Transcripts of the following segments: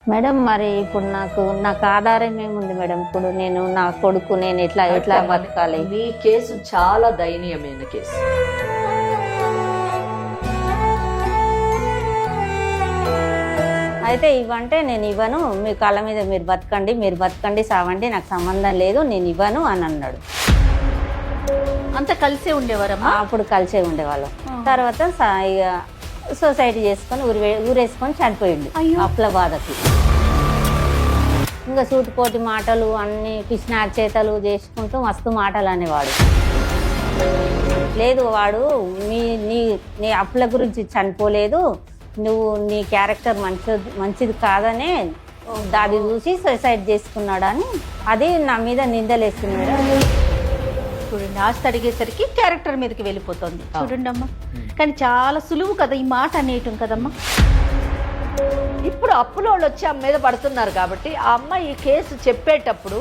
Madam మరి ఇప్పుడు నాకు ఆధారం ఏముంది మేడం? ఇప్పుడు నేను నా కొడుకు నేను ఎట్లా బతకాలి? మీ కేసు చాలా దయనీయమైన కేసు. అయితే ఇవ్వంటే నేను ఇవ్వను, మీ కాళ్ళ మీద మీరు బతకండి సావండి, నాకు సంబంధం లేదు, నేను ఇవ్వను అని అన్నాడు. అంతా కలిసే ఉండేవారమ్మా? అప్పుడు కలిసే ఉండేవాళ్ళం. తర్వాత ఇక సొసైటీ చేసుకొని ఊరేసుకొని చనిపోయిండు అప్పుల బాధకి. ఇంకా సూటిపోటి మాటలు అన్ని పిసినారి చేతలు చేసుకుంటూ మస్తు మాటలు అనేవాడు. లేదు వాడు నీ అప్పుల గురించి చనిపోలేదు, నువ్వు నీ క్యారెక్టర్ మంచిది కాదనే దాది చూసి సూసైడ్ చేసుకున్నాడని అది నా మీద నిందలేస్తున్నాడు. చూడండి, ఆస్తి అడిగేసరికి క్యారెక్టర్ మీదకి వెళ్ళిపోతుంది. చూడండి అమ్మా, కానీ చాలా సులువు కదా ఈ మాట అనేయటం కదమ్మా. ఇప్పుడు అప్పులో వాళ్ళు వచ్చి అమ్మ మీద పడుతున్నారు కాబట్టి ఆ అమ్మ ఈ కేసు చెప్పేటప్పుడు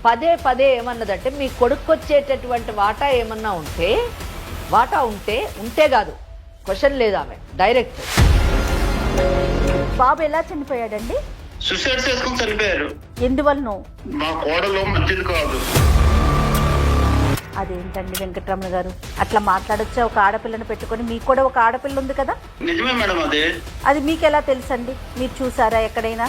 పదే ఏమన్నదంటే మీ కొడుకు వచ్చేటటువంటి వాటా ఏమన్నా ఉంటే కాదు, క్వశ్చన్ లేదు, ఆమె డైరెక్ట్. బాబు ఎలా చనిపోయాడండి? సూసైడ్ చేసుకుని చనిపోయారు. ఎందువలన? మా కోడలో మంచిది కాదు. అదేంటండి వెంకటరమణ గారు, అట్లా మాట్లాడొచ్చా? ఒక ఆడపిల్లను పెట్టుకొని, మీకు కూడా ఒక ఆడపిల్ల ఉంది కదా? నిజమే మేడం. అది మీకు ఎలా తెలుసండి? మీరు చూసారా ఎక్కడైనా?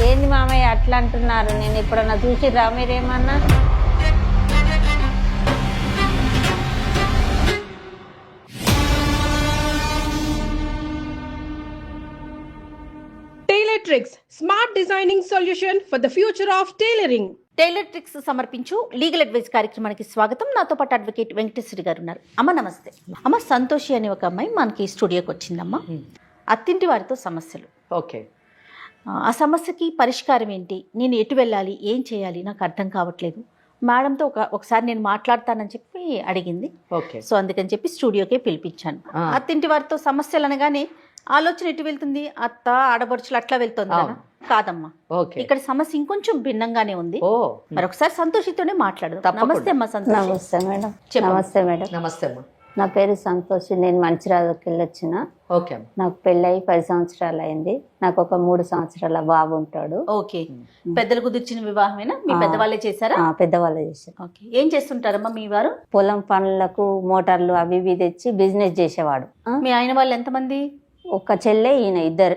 ఏంది మామయ్య అట్లా అంటున్నారు? నేను ఎప్పుడన్నా చూసిరా మీరేమన్నా? TailorTricks, smart designing solution for the future of tailoring. Tailor tricks సమర్పించు లీగల్ అడ్వైస్ కార్యక్రమానికి స్వాగతం. నాతో పాటు అడ్వకేట్ వెంకటేశ్వరి గారు ఉన్నారు. అమ్మ నమస్తే. అమ్మ, సంతోషి అనే ఒక అమ్మాయి మనకి స్టూడియోకి వచ్చిందమ్మా. అత్తింటి వారితో సమస్యలు. ఓకే, ఆ సమస్యకి పరిష్కారం ఏంటి, నేను ఎటు వెళ్ళాలి, ఏం చేయాలి, నాకు అర్థం కావట్లేదు. మేడంతో ఒకసారి నేను మాట్లాడతానని చెప్పి అడిగింది. ఓకే. సో అందుకని చెప్పి స్టూడియోకే పిలిపించాను. అత్తింటి వారితో సమస్యలు అనగానే ఆలోచన ఎటు వెళ్తుంది? అత్త ఆడబడుచులు అట్లా వెళ్తుంది కదా? కాదమ్మా, ఇక్కడ సమస్య ఇంకొంచెం భిన్నంగానే ఉంది. మరొకసారి సంతోషితోనే మాట్లాడదాం. నమస్తే అమ్మా సంతోషి. నమస్తే మేడం. నమస్తే మేడం. నమస్తే అమ్మా. నా పేరు సంతోషి. నేను మంచిర్యాలకి వెళ్ళొచ్చిన. ఓకే. నాకు పెళ్ళయి 10 సంవత్సరాలు అయింది. నాకు ఒక 3 సంవత్సరాల బాబు ఉంటాడు. ఓకే. పెద్దలు కుదిర్చిన వివాహమేనా? మీ పెద్దవాళ్ళే చేశారా? పెద్దవాళ్ళే చేశారు. ఓకే. ఏం చేస్తుంటారమ్మా మీ వారు? పొలం పనులకు మోటార్లు అవి ఇవి తెచ్చి బిజినెస్ చేసేవాడు. మీ ఆయన వాళ్ళు ఎంతమంది? ఒక చెల్లె, ఈయన ఇద్దరు.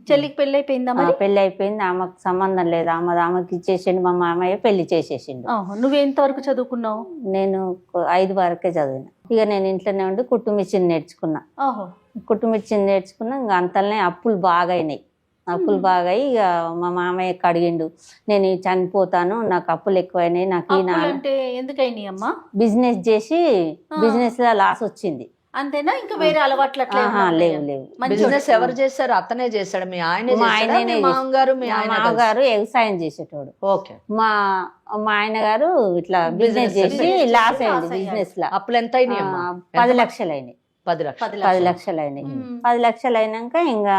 చెల్లికి పెళ్లి అయిపోయిందా? పెళ్లి అయిపోయింది. ఆమెకు సంబంధం లేదు. ఆమెకి ఇచ్చేసిండు. మా మామయ్య పెళ్లి చేసేసిండు. నువ్వు ఎంతవరకు చదువుకున్నావు? నేను 5 వరకే చదివిన. ఇక నేను ఇంట్లోనే ఉండి కుట్టు మిషన్ నేర్చుకున్నా. ఇంకా అంతలోనే అప్పులు బాగా అయినాయి. ఇక మా మామయ్యకి అడిగిండు, నేను చనిపోతాను, నాకు అప్పులు ఎక్కువైనాయి, నాకు ఎందుకైనాయి అమ్మా? బిజినెస్ చేసి బిజినెస్ లో లాస్ వచ్చింది. అంతేనా? ఇంకా వేరే అలవాట్లు లేవు. బిజినెస్ ఎవరు చేశారు? అతనే చేశాడు? మీ ఆయన మామగారు వ్యవసాయం చేసేటోడు. ఓకే. మా ఆయన గారు ఇట్లా బిజినెస్ చేసి లాస్ అయింది. బిజినెస్ లో అప్పులు ఎంత అయినాయి? 10 లక్షలు అయినాయి. 10 లక్షలు అయినాయి. 10 లక్షలు అయినాక ఇంకా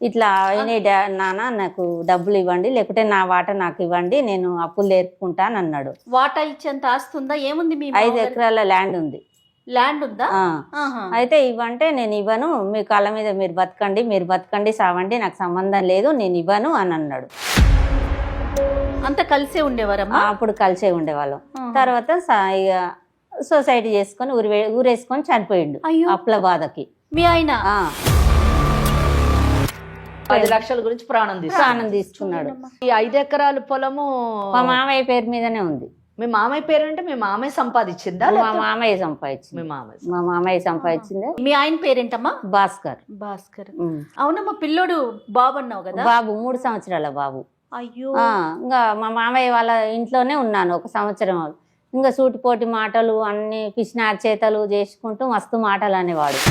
ఇట్లా అయినాయి. నాన్న నాకు డబ్బులు ఇవ్వండి, లేకుంటే నా వాటా నాకు ఇవ్వండి, నేను అప్పులు నేర్పుకుంటా అని అన్నాడు. వాటా ఇచ్చేంత ఆస్తుందా? ఏముంది? 5 ఎకరాల ల్యాండ్ ఉంది. ల్యాండ్ ఉందా? అయితే ఇవ్వంటే నేను ఇవ్వను, మీ కాళ్ళ మీద మీరు బతకండి సావండి, నాకు సంబంధం లేదు, నేను ఇవ్వను అని అన్నాడు. అంతా కలిసే ఉండేవారమ్మా? అప్పుడు కలిసే ఉండేవాళ్ళం. తర్వాత ఇక సొసైటీ చేసుకొని ఊరేసుకొని చనిపోయిండు అప్పుల బాధకి. మీ ఆయన 10 లక్షల గురించి ప్రాణం తీసుకున్నాడు. ఈ 5 ఎకరాల పొలము మా మామయ్య పేరు మీదనే ఉంది. మీ మామయ్య పేరు అంటే మీ మామయ్య సంపాదించిందా? మా మామయ్య సంపాదించింది. మా మామయ్య సంపాదించింది. మీ ఆయన పేరేంటమ్మా? భాస్కర్. అవునమ్మా. పిల్లోడు బాబు అన్నావు కదా? బాబు 3 సంవత్సరాల బాబు. అయ్యో. ఇంకా మా మామయ్య వాళ్ళ ఇంట్లోనే ఉన్నాను 1 సంవత్సరం. ఇంకా సూటిపోటి మాటలు అన్ని పిసినారి చేతలు చేసుకుంటూ మస్తు మాటలు అనేవాడు.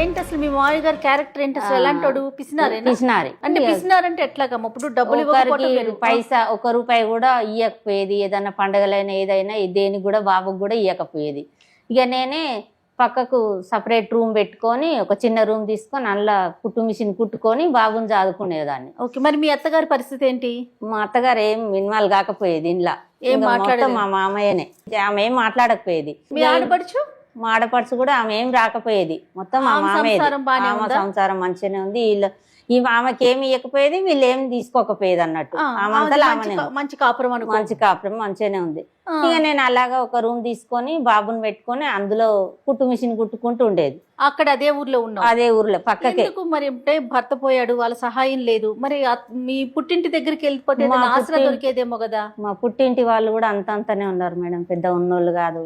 ఏంటి అసలు మీ మామయ్య గారి క్యారెక్టర్ ఏంటి అసలు? ఎలాంటి పిసినారి అంటే? పిసినారంటే ఎట్లాగమ్మా? ఇప్పుడు డబ్బులు పైసా 1 రూపాయి కూడా ఇవ్వకపోయేది. ఏదైనా పండగలైనా ఏదైనా దేనికి కూడా బాబుకి కూడా ఇవ్వకపోయేది. ఇక నేనే పక్కకు సపరేట్ రూమ్ పెట్టుకొని ఒక చిన్న రూమ్ తీసుకొని అందులో కుట్టు మిషన్ కుట్టుకొని బాబుని చదువుకునేదాన్ని. ఓకే. మరి మీ అత్తగారి పరిస్థితి ఏంటి? మా అత్తగారు ఏం ఇన్వాల్వ్ కాకపోయేది ఇంట్లో. మా మామయ్యనే. ఆమె ఏం మాట్లాడకపోయేది. మీ ఆడపడుచు మా ఆడపడుచు కూడా ఆమె ఏం రాకపోయేది, మొత్తం మా ఆమె మామయ్యది. సంసారం బానే ఆమె ఉందా? సంసారం మంచిగానే ఉంది. ఈ ఆమెకి ఏమి ఇవ్వకపోయేది, వీళ్ళు ఏమి తీసుకోకపోయేది అన్నట్టు. ఆమె అంతలో ఆమెనే ఉంది. మంచి కాపురం అనుకో. మంచి కాపురం మంచిగానే ఉంది. ఇక నేను అలాగా ఒక రూమ్ తీసుకొని బాబుని పెట్టుకొని అందులో కుట్టు మిషన్ కుట్టుకుంటూ ఉండేది. అక్కడ అదే ఊర్లో ఉన్నావు? అదే ఊర్లో పక్కకే. ఎందుకు మరి అంటే భర్త పోయాడు, వాళ్ళ సహాయం లేదు, మరి మీ పుట్టింటి దగ్గరికి వెళ్ళిపోతే మా ఏదైనా ఆసరా పుట్టింటి- దొరికేదేమో కదా. మా పుట్టింటి వాళ్ళు కూడా అంతంతనే ఉన్నారు మేడం, పెద్ద ఉన్నోళ్ళు కాదు,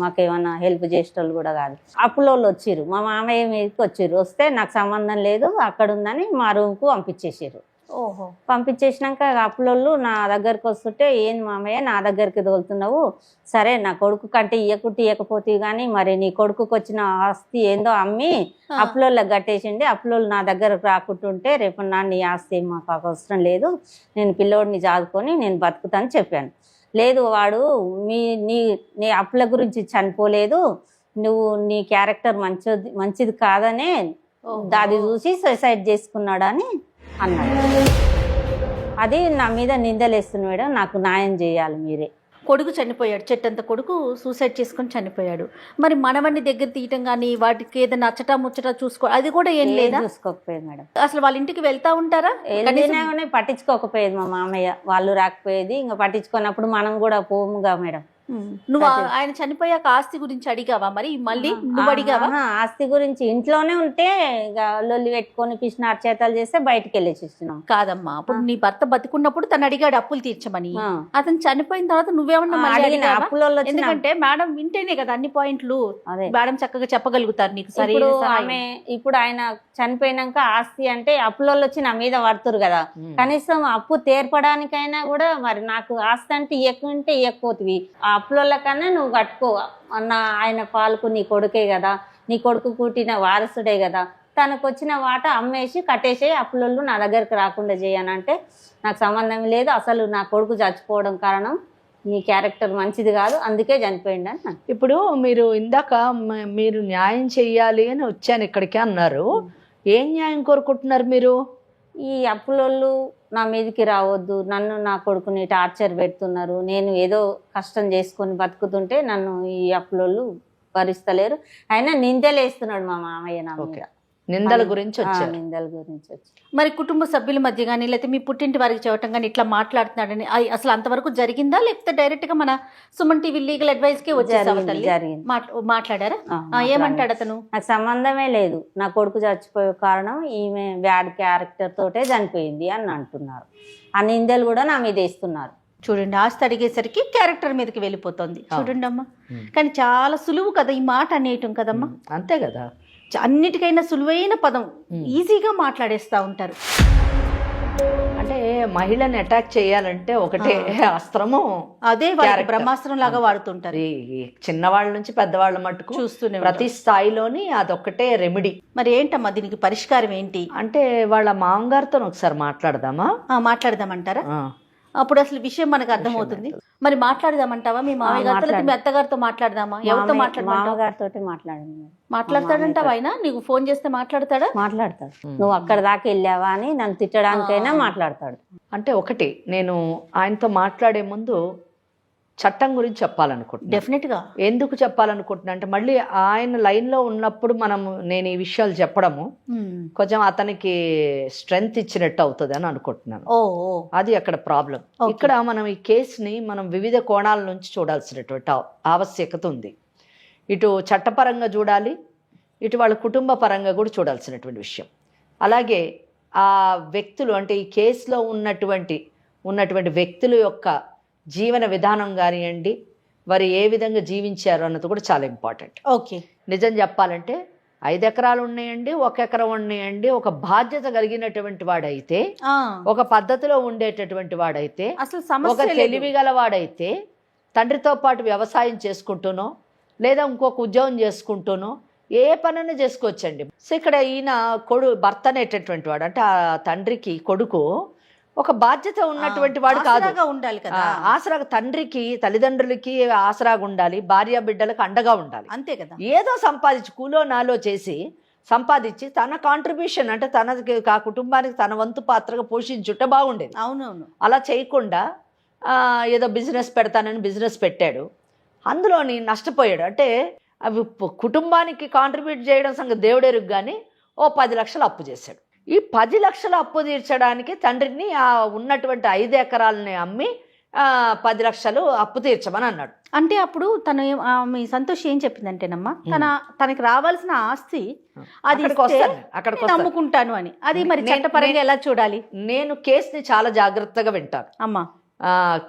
మాకేమన్నా హెల్ప్ చేసేటోళ్ళు కూడా కాదు. అప్పులోళ్ళు వచ్చిర్రు, మా మామయ్య మీదకి వచ్చిర్రు. వస్తే నాకు సంబంధం లేదు అక్కడ ఉందని మా రూమ్కు పంపించేసారు. ఓహో. పంపించేసినాక అప్పులోళ్ళు నా దగ్గరికి వస్తుంటే, ఏంది మామయ్య నా దగ్గరికి తోలుతున్నావు, సరే నా కొడుకు కంటే ఇయ్యకపోతే కానీ మరి నీ కొడుకుకి వచ్చిన ఆస్తి ఏందో అమ్మి అప్పులోళ్ళకి కట్టేసిండి, అప్పులోళ్ళు నా దగ్గరకు రాకుంటుంటే రేపు నా నీ ఆస్తి మాకు అవసరం లేదు, నేను పిల్లోడిని చాదుకొని నేను బతుకుతాను చెప్పాను. లేదు వాడు నీ అప్పుల గురించి చనిపోలేదు, నువ్వు నీ క్యారెక్టర్ మంచిది కాదనే దాది చూసి సూసైడ్ చేసుకున్నాడు అని అన్నాడు. అది నా మీద నిందలేస్తుంది మేడం, నాకు న్యాయం చేయాలి మీరే. కొడుకు చనిపోయాడు, చెట్టంత కొడుకు సూసైడ్ చేసుకొని చనిపోయాడు. మరి మనవన్ని దగ్గర తీయటం కానీ వాటికి ఏదైనా అచ్చటా ముచ్చటా చూసుకో, అది కూడా ఏం లేదా? చూసుకోకపోయేది మేడం. అసలు వాళ్ళ ఇంటికి వెళ్తా ఉంటారా? వెళ్ళినా పట్టించుకోకపోయేది మా మామయ్య, వాళ్ళు రాకపోయేది. ఇంకా పట్టించుకున్నప్పుడు మనం కూడా పోముగా మేడం. నువ్వు ఆయన చనిపోయాక ఆస్తి గురించి అడిగావా? మరి మళ్ళీ నువ్వు అడిగావా? ఆస్తి గురించి ఇంట్లోనే ఉంటే ఇక లొల్లి పెట్టుకొని పిచ్చినారు చేతలు చేస్తే బయటకు వెళ్ళేసిస్తున్నాం. కాదమ్మా, అప్పుడు నీ భర్త బతికున్నప్పుడు తను అడిగాడు అప్పులు తీర్చమని. అతను చనిపోయిన తర్వాత నువ్వేమన్నా మళ్ళీ అడిగిన అడిగావా? అప్పులలో ఎందుకంటే మేడం వింటేనే కదా అన్ని పాయింట్లు అదే మేడం చక్కగా చెప్పగలుగుతారు నీకు. సరే ఇప్పుడు ఆయన చనిపోయినాక ఆస్తి అంటే అప్పులలో వచ్చి నా మీద పడుతురు కదా, కనీసం అప్పు తీర్పడానికైనా కూడా మరి నాకు ఆస్తి అంటే ఇవ్వకపోతుంది, ఆ అప్పుల కన్నా నువ్వు కట్టుకో అన్న, ఆయన పాలకు నీ కొడుకే కదా, నీ కొడుకు పుట్టిన వారసుడే కదా, తనకు వచ్చిన వాట అమ్మేసి కట్టేసే, అప్పులోళ్ళు నా దగ్గరకు రాకుండా చేయనంటే నాకు సంబంధం లేదు, అసలు నా కొడుకు చచ్చిపోవడం కారణం నీ క్యారెక్టర్ మంచిది కాదు అందుకే చనిపోయింది అని. ఇప్పుడు మీరు ఇందాక మీరు న్యాయం చెయ్యాలి అని వచ్చాను ఇక్కడికి అన్నారు, ఏం న్యాయం కోరుకుంటున్నారు మీరు? ఈ అప్పులోళ్ళు నా మీదకి రావద్దు, నన్ను నా కొడుకుని టార్చర్ పెడుతున్నారు, నేను ఏదో కష్టం చేసుకొని బతుకుతుంటే నన్ను ఈ అప్పులోళ్ళు భరిస్తలేరు, ఆయన నిందలేస్తున్నాడు మా మామయ్య నా మీద. నిందల గురించి వచ్చారు. నిందల గురించి వచ్చి మరి కుటుంబ సభ్యుల మధ్య కానీ లేకపోతే మీ పుట్టింటి వారికి చెప్పటం కానీ ఇట్లా మాట్లాడుతున్నాడని అసలు అంతవరకు జరిగిందా, లేకపోతే డైరెక్ట్ గా మన సుమన్ టీవీ లీగల్ అడ్వైస్ కి జరిగింది. మాట్లాడారా? ఏమంటాడు అతను? నాకు సంబంధమే లేదు, నా కొడుకు చచ్చిపోయే కారణం ఈమె బ్యాడ్ క్యారెక్టర్ తోటే చనిపోయింది అని అంటున్నారు. ఆ నిందలు కూడా నా మీద వేస్తున్నారు. చూడండి, ఆస్తి అడిగేసరికి క్యారెక్టర్ మీదకి వెళ్ళిపోతుంది. చూడండి అమ్మా, కానీ చాలా సులువు కదా ఈ మాట అనేయటం కదమ్మా. అంతే కదా, అన్నిటికైనా సులువైన పదం, ఈజీగా మాట్లాడేస్తా ఉంటారు. అంటే మహిళని అటాక్ చేయాలంటే ఒకటే అస్త్రము, అదే బ్రహ్మాస్త్రం లాగా వాడుతుంటారు. చిన్నవాళ్ళ నుంచి పెద్దవాళ్ళ మట్టుకు చూస్తూనే ప్రతి స్థాయిలోని అదొక్కటే రెమెడీ. మరి ఏంటమ్మా దీనికి పరిష్కారం ఏంటి? అంటే వాళ్ళ మామగారితో ఒకసారి మాట్లాడదామా? మాట్లాడదామంటారా? అప్పుడు అసలు విషయం మనకు అర్థమవుతుంది. మరి మాట్లాడదామంటావా? మీ మామయ్య గారితో మీ అత్తగారితో మాట్లాడదామా? ఎవరితో మామగారితో మాట్లాడతాడంటావా? ఆయన నీకు ఫోన్ చేస్తే మాట్లాడతాడా? మాట్లాడతాడు. నువ్వు అక్కడ దాకా వెళ్ళావా అని నన్ను తిట్టడానికైనా మాట్లాడతాడు. అంటే ఒకటి, నేను ఆయనతో మాట్లాడే ముందు చట్టం గురించి చెప్పాలనుకుంటున్నా. డెఫినెట్ గా. ఎందుకు చెప్పాలనుకుంటున్నా అంటే మళ్ళీ ఆయన లైన్లో ఉన్నప్పుడు నేను ఈ విషయాలు చెప్పడము కొంచెం అతనికి స్ట్రెంగ్త్ ఇచ్చినట్టు అవుతుంది అని అనుకుంటున్నాను. అది అక్కడ ప్రాబ్లం. ఇక్కడ మనం ఈ కేసుని మనం వివిధ కోణాల నుంచి చూడాల్సినటువంటి ఆవశ్యకత ఉంది. ఇటు చట్టపరంగా చూడాలి, ఇటు వాళ్ళ కుటుంబ పరంగా కూడా చూడాల్సినటువంటి విషయం. అలాగే ఆ వ్యక్తులు అంటే ఈ కేసులో ఉన్నటువంటి వ్యక్తుల యొక్క జీవన విధానం కానివ్వండి, వారు ఏ విధంగా జీవించారు అన్నది కూడా చాలా ఇంపార్టెంట్. ఓకే, నిజం చెప్పాలంటే 5 ఎకరాలు ఉన్నాయండి, 1 ఎకరం ఉన్నాయండి, ఒక బాధ్యత కలిగినటువంటి వాడైతే, ఒక పద్ధతిలో ఉండేటటువంటి వాడైతే, అసలు ఒక తెలివి గల వాడైతే తండ్రితో పాటు వ్యవసాయం చేసుకుంటూనో లేదా ఇంకొక ఉద్యోగం చేసుకుంటూనో ఏ పనైనా చేసుకోవచ్చండి. సో ఇక్కడ ఈయన భర్త అనేటటువంటి వాడు అంటే ఆ తండ్రికి కొడుకు ఒక బాధ్యత ఉన్నటువంటి వాడు కాదు, ఉండాలి కదా. ఆసరాగా తండ్రికి తల్లిదండ్రులకి ఆసరాగా ఉండాలి, భార్య బిడ్డలకు అండగా ఉండాలి. అంతే కదా. ఏదో సంపాదించి కూలో నాలో చేసి సంపాదించి తన కాంట్రిబ్యూషన్ అంటే తనకి ఆ కుటుంబానికి తన వంతు పాత్రగా పోషించుంటే బాగుండేది. అవునవును. అలా చేయకుండా ఏదో బిజినెస్ పెడతానని బిజినెస్ పెట్టాడు, అందులోని నష్టపోయాడు. అంటే అవి కుటుంబానికి కాంట్రిబ్యూట్ చేయడం సంగతి దేవుడెరుగు కానీ ఓ 10 లక్షలు అప్పు చేశాడు. ఈ 10 లక్షలు అప్పు తీర్చడానికి తండ్రిని ఆ ఉన్నటువంటి 5 ఎకరాలని అమ్మి 10 లక్షలు అప్పు తీర్చమని అన్నాడు. అంటే అప్పుడు తను మీ సంతోష్ ఏం చెప్పిందంటేనమ్మా తనకి రావాల్సిన ఆస్తి అది అక్కడికి నమ్ముకుంటాను అని. అది మరి చట్టపరంగా ఎలా చూడాలి? నేను కేసుని చాలా జాగ్రత్తగా వింటాను అమ్మా.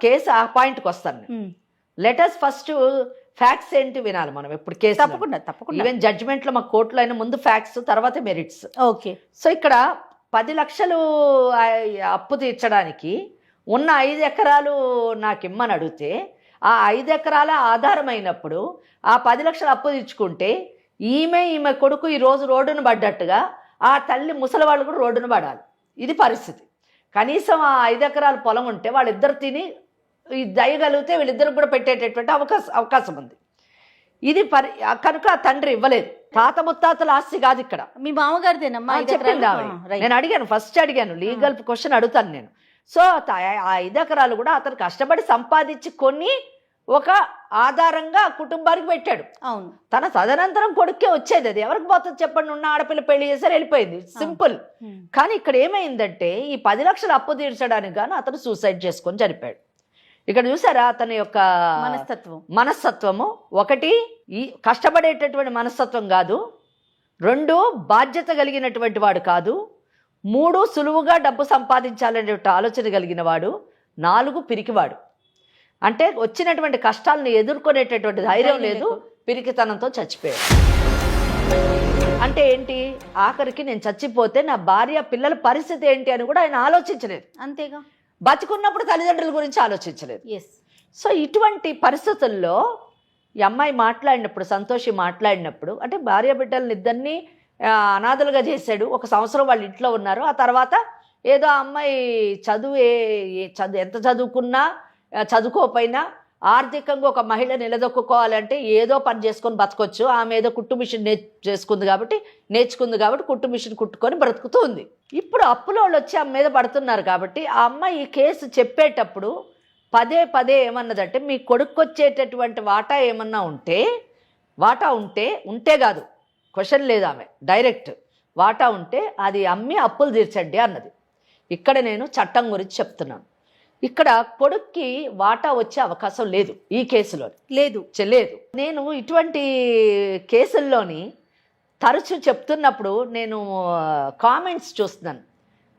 కేసు ఆ పాయింట్కి వస్తాను. లెటర్స్ ఫస్ట్ ఫ్యాక్ట్స్ ఏంటి వినాలి మనం ఎప్పుడు కేసు. తప్పకుండా. ఈవెన్ జడ్జిమెంట్లో మా కోర్టులో అయినా ముందు ఫ్యాక్ట్స్ తర్వాత మెరిట్స్. ఓకే. సో ఇక్కడ 10 లక్షలు అప్పు తీర్చడానికి ఉన్న 5 ఎకరాలు నాకు ఇమ్మని అడిగితే ఆ 5 ఎకరాల ఆధారమైనప్పుడు ఆ 10 లక్షలు అప్పు తీర్చుకుంటే ఈమె కొడుకు ఈరోజు రోడ్డును పడ్డట్టుగా ఆ తల్లి ముసలివాళ్ళు కూడా రోడ్డును పడాలి. ఇది పరిస్థితి. కనీసం ఆ 5 ఎకరాల పొలం ఉంటే వాళ్ళిద్దరు తిని దయగలిగితే వీళ్ళిద్దరికి కూడా పెట్టేటటువంటి అవకాశం ఉంది. ఇది కనుక ఆ తండ్రి ఇవ్వలేదు. తాత ముత్తాతల ఆస్తి కాదు ఇక్కడ. మీ మామగారిదేనమ్మా? చెప్పింది ఆవిడ. నేను అడిగాను, ఫస్ట్ అడిగాను, లీగల్ క్వశ్చన్ అడుగుతాను నేను. సో ఆ 5 ఎకరాలు కూడా అతను కష్టపడి సంపాదించి కొన్ని ఒక ఆధారంగా కుటుంబానికి పెట్టాడు. అవును. తన తదనంతరం కొడుకే వచ్చేది. అది ఎవరికి పోతుంది చెప్పండి? ఉన్న ఆడపిల్ల పెళ్లి చేశారు, వెళ్ళిపోయింది, సింపుల్. కానీ ఇక్కడ ఏమైందంటే ఈ 10 లక్షలు అప్పు తీర్చడానికి గాను అతను సూసైడ్ చేసుకొని చనిపోయాడు. ఇక్కడ చూసారా అతని యొక్క మనస్తత్వము? ఒకటి ఈ కష్టపడేటటువంటి మనస్తత్వం కాదు, 2 బాధ్యత కలిగినటువంటి వాడు కాదు, 3 సులువుగా డబ్బు సంపాదించాలనే ఆలోచన కలిగిన వాడు, 4 పిరికివాడు. అంటే వచ్చినటువంటి కష్టాలను ఎదుర్కొనేటటువంటి ధైర్యం లేదు, పిరికితనంతో చచ్చిపోయాడు. అంటే ఏంటి? ఆఖరికి నేను చచ్చిపోతే నా భార్య పిల్లల పరిస్థితి ఏంటి అని కూడా ఆయన ఆలోచించలేదు. అంతేగా. బతికున్నప్పుడు తల్లిదండ్రుల గురించి ఆలోచించలేదు. ఎస్. సో ఇటువంటి పరిస్థితుల్లో ఈ అమ్మాయి మాట్లాడినప్పుడు, సంతోషి మాట్లాడినప్పుడు, అంటే భార్య బిడ్డలను ఇద్దరిని అనాథలుగా చేశాడు. 1 సంవత్సరం వాళ్ళ ఇంట్లో ఉన్నారు. ఆ తర్వాత ఏదో ఆ అమ్మాయి చదువు ఎంత చదువుకున్నా చదువుకోకపోయినా ఆర్థికంగా ఒక మహిళ నిలదొక్కుకోవాలంటే ఏదో పని చేసుకొని బతకొచ్చు. ఆమె ఏదో కుట్టు మిషన్ నేర్చుకుంది కాబట్టి కుట్టు మిషన్ కుట్టుకొని బ్రతుకుతూ ఉంది. ఇప్పుడు అప్పులో వాళ్ళు వచ్చి ఆమె మీద పడుతున్నారు కాబట్టి ఆ అమ్మాయి ఈ కేసు చెప్పేటప్పుడు పదే ఏమన్నదంటే, మీ కొడుకు వచ్చేటటువంటి వాటా ఏమన్నా ఉంటే కాదు, క్వశ్చన్ లేదు, ఆమె డైరెక్ట్ వాటా ఉంటే అది అమ్మి అప్పులు తీర్చండి అన్నది. ఇక్కడ నేను చట్టం గురించి చెప్తున్నాను. ఇక్కడ కొడుక్కి వాటా వచ్చే అవకాశం లేదు ఈ కేసులో. లేదు. నేను ఇటువంటి కేసుల్లోని తరచూ చెప్తున్నప్పుడు నేను కామెంట్స్ చూస్తున్నాను.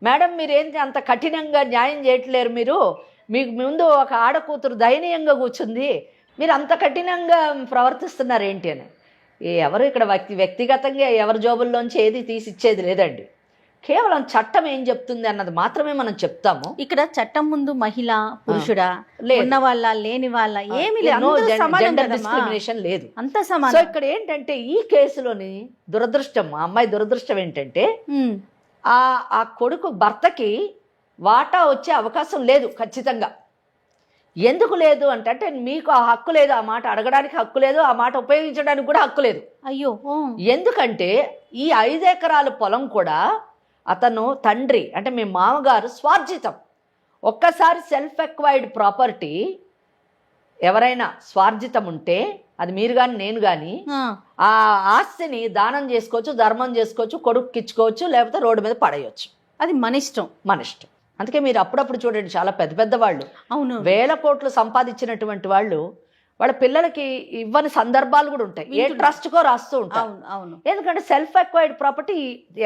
మేడం మీరేంటి అంత కఠినంగా న్యాయం చేయట్లేరు, మీకు ముందు ఒక ఆడకూతురు దయనీయంగా కూర్చుంది, మీరు అంత కఠినంగా ప్రవర్తిస్తున్నారు ఏంటి అని. ఎవరు ఇక్కడ వ్యక్తిగతంగా ఎవరి జోబుల్లోంచి ఏది తీసి ఇచ్చేది లేదండి. కేవలం చట్టం ఏం చెప్తుంది అన్నది మాత్రమే మనం చెప్తాము. ఇక్కడ చట్టం ముందు మహిళ పురుషుడా, ఉన్న వాళ్ళ లేని వాళ్ళ ఏమి డిస్క్రిమినేషన్ లేదు, అంత సమానం. సో ఇక్కడ ఏంటంటే ఈ కేసులోని దురదృష్టం, ఆ అమ్మాయి దురదృష్టం ఏంటంటే ఆ కొడుకు భర్తకి వాటా వచ్చే అవకాశం లేదు ఖచ్చితంగా. ఎందుకు లేదు అంటే మీకు ఆ హక్కు లేదు, ఆ మాట అడగడానికి హక్కు లేదు, ఆ మాట ఉపయోగించడానికి కూడా హక్కు లేదు. అయ్యో. ఎందుకంటే ఈ 5 ఎకరాల పొలం కూడా అతను తండ్రి అంటే మీ మామగారు స్వార్జితం. ఒక్కసారి సెల్ఫ్ ఎక్వైర్డ్ ప్రాపర్టీ ఎవరైనా స్వార్జితం ఉంటే అది మీరు కానీ నేను కానీ ఆ ఆస్తిని దానం చేసుకోవచ్చు, ధర్మం చేసుకోవచ్చు, కొడుకుకి ఇచ్చుకోవచ్చు, లేకపోతే రోడ్డు మీద పడేయచ్చు. అది మన ఇష్టం. అందుకే మీరు అప్పుడప్పుడు చూడండి, చాలా పెద్ద వాళ్ళు, అవును, 1000 కోట్లు సంపాదించినటువంటి వాళ్ళు వాళ్ళ పిల్లలకి ఇవ్వని సందర్భాలు కూడా ఉంటాయి. ఏ ట్రస్ట్కో రాస్తూ ఉంటారు. ఎందుకంటే సెల్ఫ్ ఎక్వైర్డ్ ప్రాపర్టీ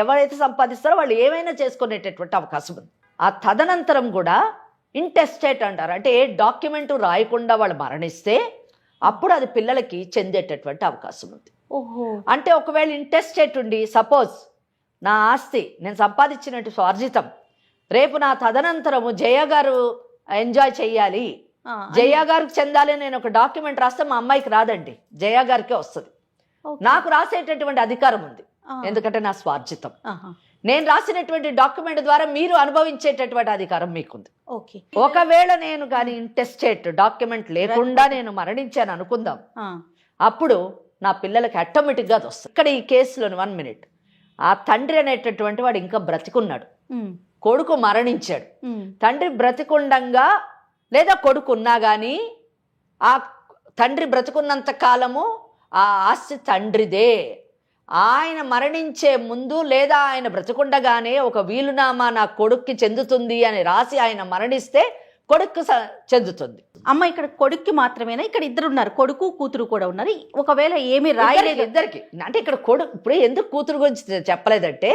ఎవరైతే సంపాదిస్తారో వాళ్ళు ఏమైనా చేసుకునేటటువంటి అవకాశం ఉంది. ఆ తదనంతరం కూడా ఇంటెస్టేట్ అంటారు, అంటే ఏ డాక్యుమెంట్ రాయకుండా వాళ్ళు మరణిస్తే అప్పుడు అది పిల్లలకి చెందేటటువంటి అవకాశం ఉంది. అంటే ఒకవేళ ఇంటెస్టేట్ ఉండి సపోజ్ నా ఆస్తి నేను సంపాదించినట్టు స్వార్జితం, రేపు నా తదనంతరము జయ గారు ఎంజాయ్ చెయ్యాలి, జయ గారికి చెందాలి, నేను ఒక డాక్యుమెంట్ రాస్తే మా అమ్మాయికి రాదండి, జయ గారికే వస్తుంది. నాకు రాసేటటువంటి అధికారం ఉంది, ఎందుకంటే నా స్వార్జితం. నేను రాసినటువంటి డాక్యుమెంట్ ద్వారా మీరు అనుభవించేటటువంటి అధికారం మీకుంది. ఒకవేళ నేను కానీ ఇంటెస్టేట్ డాక్యుమెంట్ లేకుండా నేను మరణించాను అనుకుందాం, అప్పుడు నా పిల్లలకి ఆటోమేటిక్గా అది వస్తుంది. ఇక్కడ ఈ కేసులో 1 మినిట్ ఆ తండ్రి అనేటటువంటి వాడు ఇంకా బ్రతికున్నాడు, కొడుకు మరణించాడు. తండ్రి బ్రతికుండంగా లేదా కొడుకు ఉన్నా కానీ ఆ తండ్రి బ్రతికున్నంత కాలము ఆ ఆస్తి తండ్రిదే. ఆయన మరణించే ముందు లేదా ఆయన బ్రతికుండగానే ఒక వీలునామా నా కొడుక్కి చెందుతుంది అని రాసి ఆయన మరణిస్తే కొడుక్కు చెందుతుంది. అమ్మ ఇక్కడ కొడుక్కి మాత్రమేనా? ఇక్కడ ఇద్దరు ఉన్నారు, కొడుకు కూతురు కూడా ఉన్నారు. ఒకవేళ ఏమి రాయలేదు ఇద్దరికి, అంటే ఇక్కడ కొడుకు ఇప్పుడు ఎందుకు కూతురు గురించి చెప్పలేదంటే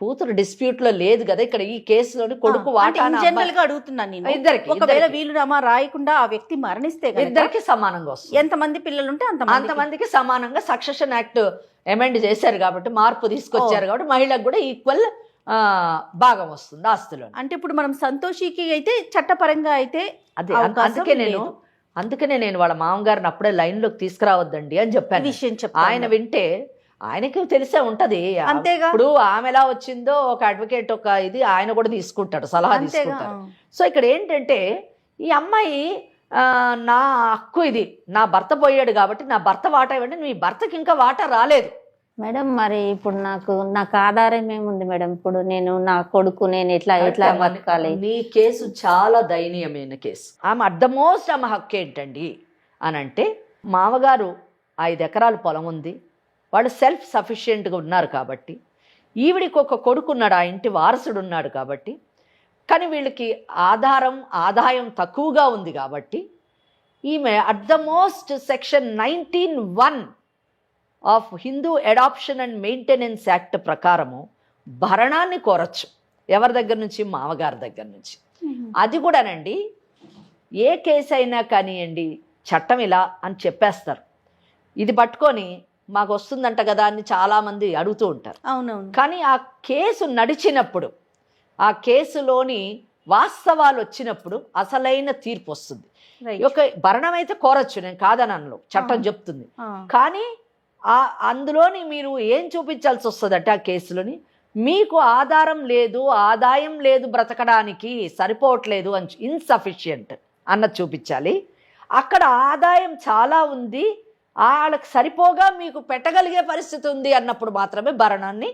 కూతురు డిస్ప్యూట్ లో లేదు కదా. ఇక్కడ ఈ కేసులోని కొడుకు వాటా జనరల్ గా అడుగుతున్నాను నేను. ఇద్దరికి ఒకవేళ వీలునామా రాయకుండా ఆ వ్యక్తి మరణిస్తే ఇద్దరికి సమానంగా వస్తుంది. ఎంతమంది పిల్లలు ఉంటే అంతమందికి సమానంగా సక్సెషన్ యాక్ట్ అమెండ్ చేశారు కాబట్టి, మార్పు తీసుకొచ్చారు కాబట్టి మహిళకు కూడా ఈక్వల్ భాగం వస్తుంది ఆస్తిలో. అంటే ఇప్పుడు మనం సంతోషికి అయితే చట్టపరంగా అయితే అదే అందుకనే నేను వాళ్ళ మామగారిని అప్పుడే లైన్ లోకి తీసుకురావద్దండి అని చెప్పాను. విషయం ఆయన వింటే ఆయనకి తెలిసే ఉంటది. అంతేగా, ఇప్పుడు ఆమె ఎలా వచ్చిందో ఒక అడ్వకేట్ ఒక ఇది ఆయన కూడా తీసుకుంటాడు, సలహా తీసుకుంటాడు. సో ఇక్కడ ఏంటంటే ఈ అమ్మాయి నా హక్కు ఇది, నా భర్త పోయాడు కాబట్టి నా భర్త వాటా ఇవ్వండి, మీ భర్తకి ఇంకా వాటా రాలేదు మేడం. మరి ఇప్పుడు నాకు ఆధారం ఏముంది మేడం? ఇప్పుడు నేను నా కొడుకు నేను ఎట్లా బతకాలి? నీ కేసు చాలా దయనీయమైన కేసు. ఆమె అట్ ద మోస్ట్ ఆమె హక్కు ఏంటండి అని అంటే, మామగారు 5 ఎకరాల పొలం ఉంది, వాళ్ళు సెల్ఫ్ సఫిషియెంట్గా ఉన్నారు కాబట్టి, ఈవిడికి ఒక కొడుకున్నాడు, ఆ ఇంటి వారసుడు ఉన్నాడు కాబట్టి, కానీ వీళ్ళకి ఆదాయం తక్కువగా ఉంది కాబట్టి ఈమె at the most section 19(1) of Hindu adoption and maintenance act ప్రకారము భరణాన్ని కోరచ్చు. ఎవరి దగ్గర నుంచి? మామగారి దగ్గర నుంచి. అది కూడానండి ఏ కేసు అయినా కానివ్వండి, చట్టం ఇలా అని చెప్పేస్తారు, ఇది పట్టుకొని మాకు వస్తుందంట కదా అని చాలామంది అడుగుతూ ఉంటారు. అవునవును. కానీ ఆ కేసు నడిచినప్పుడు, ఆ కేసులోని వాస్తవాలు వచ్చినప్పుడు అసలైన తీర్పు వస్తుంది. ఒక భరణం అయితే కోరచ్చు, నేను కాదనను, చట్టం చెప్తుంది. కానీ అందులోని మీరు ఏం చూపించాల్సి వస్తుందంటే ఆ కేసులోని మీకు ఆదాయం లేదు బ్రతకడానికి, సరిపోవట్లేదు అని, ఇన్సఫిషియంట్ అన్నది చూపించాలి. అక్కడ ఆదాయం చాలా ఉంది, వాళ్ళకి సరిపోగా మీకు పెట్టగలిగే పరిస్థితి ఉంది అన్నప్పుడు మాత్రమే భరణాన్ని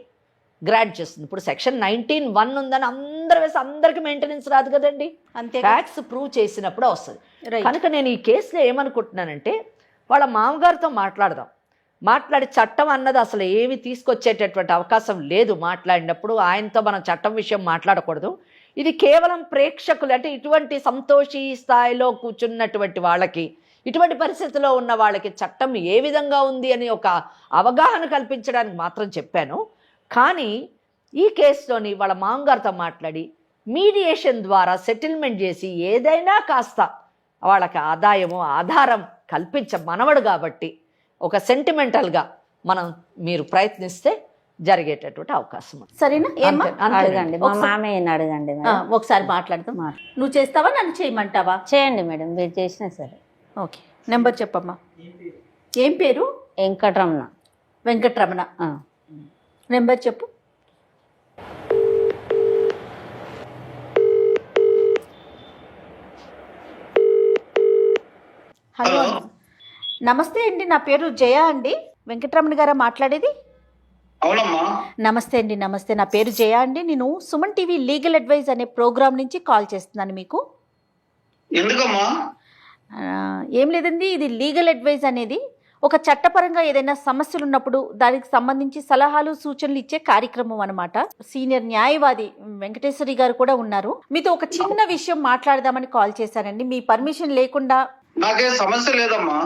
గ్రాంట్ చేస్తుంది. ఇప్పుడు సెక్షన్ 19(1) ఉందని అందరు వేసి అందరికి మెయింటెనెన్స్ రాదు కదండి, అంతే. ఫ్యాక్ట్స్ ప్రూవ్ చేసినప్పుడు వస్తుంది. కనుక నేను ఈ కేసులో ఏమనుకుంటున్నానంటే, వాళ్ళ మామగారితో మాట్లాడి చట్టం అన్నది అసలు ఏమి తీసుకొచ్చేటటువంటి అవకాశం లేదు. మాట్లాడినప్పుడు ఆయనతో మనం చట్టం విషయం మాట్లాడకూడదు. ఇది కేవలం ప్రేక్షకులు, అంటే ఇటువంటి సంతోషి స్థాయిలో కూర్చున్నటువంటి వాళ్ళకి, ఇటువంటి పరిస్థితిలో ఉన్న వాళ్ళకి చట్టం ఏ విధంగా ఉంది అని ఒక అవగాహన కల్పించడానికి మాత్రం చెప్పాను. కానీ ఈ కేసులోని వాళ్ళ మామగారితో మాట్లాడి మీడియేషన్ ద్వారా సెటిల్మెంట్ చేసి ఏదైనా కాస్త వాళ్ళకి ఆధారం మనవడు కాబట్టి ఒక సెంటిమెంటల్గా మీరు ప్రయత్నిస్తే జరిగేటటువంటి అవకాశం. సరేనా? అడగండి, మా మామయ్యని అడగండి. ఒకసారి మాట్లాడతాం. నువ్వు చేస్తావా, నన్ను చేయమంటావా? చేయండి మేడం, మీరు చేసినా సరే. ఓకే, నెంబర్ చెప్పమ్మా. ఏం పేరు? వెంకటరమణ. నెంబర్ చెప్పు. హలో, నమస్తే అండి, నా పేరు జయ అండి. వెంకటరమణ గారా మాట్లాడేది? అవునమ్మా. నమస్తే అండి. నమస్తే, నా పేరు జయ అండి. నేను సుమన్ టీవీ లీగల్ అడ్వైజ్ అనే ప్రోగ్రామ్ నుంచి కాల్ చేస్తున్నాను మీకు. ఎందుకమ్మా? ఏం లేదండి, ఇది లీగల్ అడ్వైజ్ అనేది ఒక చట్టపరంగా ఏదైనా సమస్యలు ఉన్నప్పుడు దానికి సంబంధించి సలహాలు సూచనలు ఇచ్చే కార్యక్రమం అన్నమాట. సీనియర్ న్యాయవాది వెంకటేశ్వరి గారు కూడా ఉన్నారు. మీతో ఒక చిన్న విషయం మాట్లాడదామని కాల్ చేశానండి. మీ పర్మిషన్ లేకుండా. నాకేం సమస్య లేదమ్మా.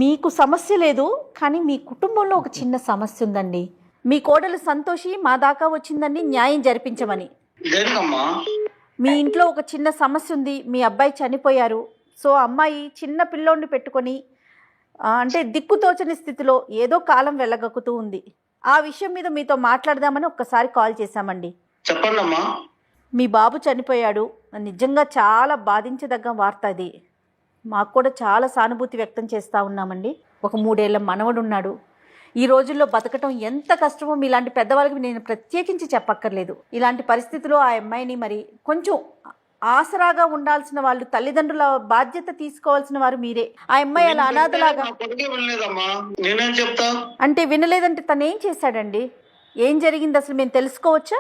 మీకు సమస్య లేదు, కానీ మీ కుటుంబంలో ఒక చిన్న సమస్య ఉందండి. మీ కోడలు సంతోషి మా దాకా వచ్చిందండి న్యాయం జరిపించమని. దేనికమ్మా? మీ ఇంట్లో ఒక చిన్న సమస్య ఉంది. మీ అబ్బాయి చనిపోయారు. సో అమ్మాయి చిన్న పిల్లోడిని పెట్టుకొని అంటే దిక్కుతోచని స్థితిలో ఏదో కాలం వెళ్ళగక్కుతూ ఉంది. ఆ విషయం మీద మీతో మాట్లాడదామని ఒక్కసారి కాల్ చేశామండి. చెప్పండమ్మా. మీ బాబు చనిపోయాడు. నిజంగా చాలా బాధించదగ్గ వార్త అది. మాకు కూడా చాలా సానుభూతి వ్యక్తం చేస్తూ ఉన్నామండి. ఒక 3 ఏళ్ల మనవడు ఉన్నాడు. ఈ రోజుల్లో బతకటం ఎంత కష్టమో మీలాంటి పెద్దవాళ్ళకి నేను ప్రత్యేకించి చెప్పక్కర్లేదు. ఇలాంటి పరిస్థితిలో ఆ అమ్మాయిని మరి కొంచెం ఆసరాగా ఉండాల్సిన వాళ్ళు, తల్లిదండ్రుల బాధ్యత తీసుకోవాల్సిన వారు మీరే. ఆ అమ్మాయి అలా అనాథలాగా అంటే వినలేదంటే తను ఏం చేశాడండి? ఏం జరిగింది అసలు మేము తెలుసుకోవచ్చా?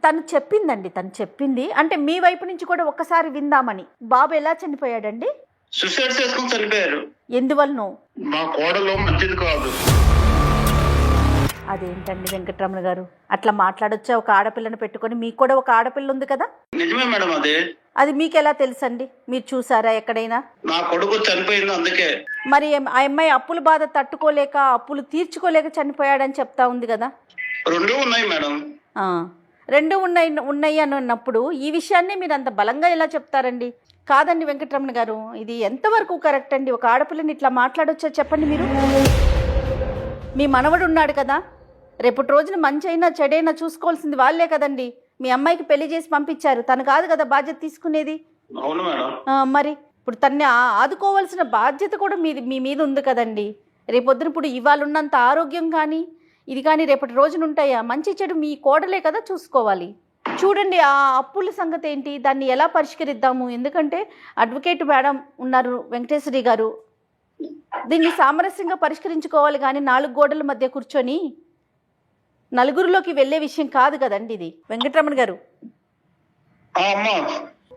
తను చెప్పిందండి, తను చెప్పింది. అంటే మీ వైపు నుంచి కూడా ఒక్కసారి విందామని. బాబు ఎలా చనిపోయాడండి? సూసైడ్ చేసుకుని చనిపోయారు. ఎందువలనో? మా కోడలు మంచిది కాదు. అదేంటండి వెంకటరమణ గారు, అట్లా మాట్లాడొచ్చా? ఒక ఆడపిల్లని పెట్టుకొని, మీకు కూడా ఒక ఆడపిల్ల ఉంది కదా? నిజమే మేడం. అది మీకు ఎలా తెలుసండి? మీరు చూసారా ఎక్కడైనా? నా కొడుకు చనిపోయింది అందుకే. మరి ఆ అమ్మాయి అప్పుల బాధ తట్టుకోలేక, అప్పులు తీర్చుకోలేక చనిపోయాడని చెప్తా ఉంది కదా? రెండు ఉన్నాయి మేడం. రెండు ఉన్నాయి అని అన్నప్పుడు ఈ విషయాన్ని మీరు అంత బలంగా ఎలా చెప్తారండి? కాదండి వెంకటరమణ గారు, ఇది ఎంతవరకు కరెక్ట్ అండి? ఒక ఆడపిల్లని ఇట్లా మాట్లాడొచ్చా చెప్పండి మీరు? మీ మనవడు ఉన్నాడు కదా, రేపటి రోజున మంచి అయినా చెడైనా చూసుకోవాల్సింది వాళ్ళే కదండి. మీ అమ్మాయికి పెళ్లి చేసి పంపించారు, తను కాదు కదా బాధ్యత తీసుకునేది. అవును మేడం. మరి ఇప్పుడు తన్ని ఆదుకోవాల్సిన బాధ్యత కూడా మీ మీద ఉంది కదండి. రేపొద్దున ఇప్పుడు ఇవాళ ఉన్నంత ఆరోగ్యం కానీ ఇది కానీ రేపటి రోజున ఉంటాయా? మంచి చెడు మీ కోడలే కదా చూసుకోవాలి. చూడండి ఆ అప్పుల సంగతి ఏంటి, దాన్ని ఎలా పరిష్కరిద్దాము? ఎందుకంటే అడ్వకేట్ మేడం ఉన్నారు, వెంకటేశ్వరి గారు, దీన్ని సామరస్యంగా పరిష్కరించుకోవాలి కానీ 4 గోడల మధ్య కూర్చొని నలుగురిలోకి వెళ్ళే విషయం కాదు కదండి ఇది. వెంకటరమణ గారు,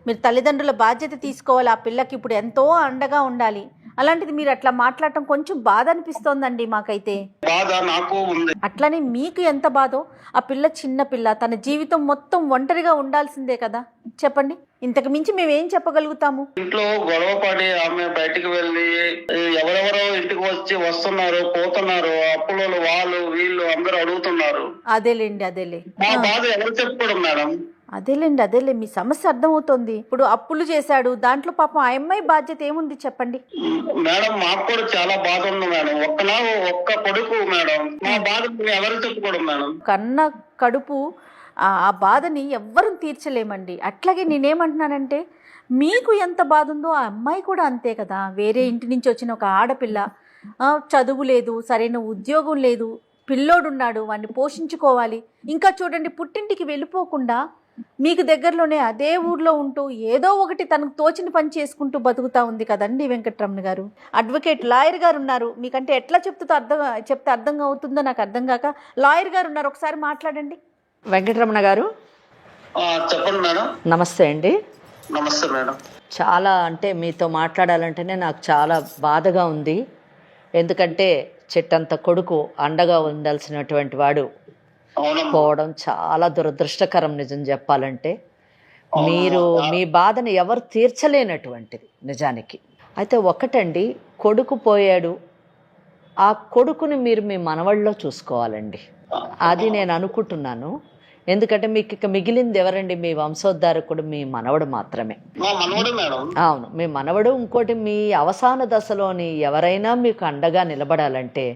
మీరు తల్లిదండ్రుల బాధ్యత తీసుకోవాలి. ఆ పిల్లకి ఇప్పుడు ఎంతో అండగా ఉండాలి. అలాంటిది మీరు అట్లా మాట్లాడటం కొంచెం బాధ అనిపిస్తోందండి మాకైతే. బాధ నాకు ఉంది. అట్లనే మీకు ఎంత బాధో, ఆ పిల్ల చిన్న పిల్ల, తన జీవితం మొత్తం ఒంటరిగా ఉండాల్సిందే కదా. చెప్పండి, ఇంతకు మించి మేమేం చెప్పగలుగుతాము? ఇంట్లో గొడవ పడి ఆమె బయటికి వెళ్ళి ఎవరెవరో ఇంటికి వస్తున్నారు పోతున్నారు, అప్పులలో వాళ్ళు వీళ్ళు అందరూ అడుగుతున్నారు. అదేలే మా బాధ ఎవరు చెప్పుకోవడం మేడం? అదేలే మీ సమస్య అర్థమవుతోంది. ఇప్పుడు అప్పులు చేశాడు, దాంట్లో పాపం ఆ అమ్మాయి బాధ్యత ఏముంది చెప్పండి? మేడం మాకు కూడా చాలా బాధ ఉంది మేడం. ఒక్క కొడుకు మేడం, మా బాధ ఎవరు చెప్పుకోవడం మేడం? కన్న కడుపు ఆ బాధని ఎవ్వరూ తీర్చలేమండి. అట్లాగే నేనేమంటున్నానంటే, మీకు ఎంత బాధ ఉందో ఆ అమ్మాయి కూడా అంతే కదా. వేరే ఇంటి నుంచి వచ్చిన ఒక ఆడపిల్ల, చదువు లేదు, సరైన ఉద్యోగం లేదు, పిల్లోడున్నాడు, వాడిని పోషించుకోవాలి. ఇంకా చూడండి, పుట్టింటికి వెళ్ళిపోకుండా మీకు దగ్గరలోనే అదే ఊర్లో ఉంటూ ఏదో ఒకటి తనకు తోచిన పని చేసుకుంటూ బతుకుతా ఉంది కదండి వెంకటరమణ గారు. అడ్వకేట్ లాయర్ గారు ఉన్నారు, మీకంటే ఎట్లా చెప్తే అర్థం అవుతుందో నాకు అర్థం కాక. లాయర్ గారు ఉన్నారు, ఒకసారి మాట్లాడండి. వెంకటరమణ గారు చెప్పండి మేడం. నమస్తే అండి. నమస్తే మేడం. చాలా అంటే మీతో మాట్లాడాలంటేనే నాకు చాలా బాధగా ఉంది. ఎందుకంటే చెట్టంత కొడుకు అండగా ఉండాల్సినటువంటి వాడు పోవడం చాలా దురదృష్టకరం నిజం చెప్పాలంటే. మీరు మీ బాధను ఎవరు తీర్చలేనటువంటిది నిజానికి. అయితే ఒకటండి, కొడుకు పోయాడు, ఆ కొడుకుని మీరు మీ మనవళ్ళలో చూసుకోవాలండి. అది నేను అనుకుంటున్నాను. ఎందుకంటే మీకు ఇక మిగిలింది ఎవరండి? మీ వంశోద్ధారకుడు మీ మనవడు మాత్రమే. అవును, మీ మనవడు. ఇంకోటి, మీ అవసాన దశలోని ఎవరైనా మీకు అండగా నిలబడాలంటే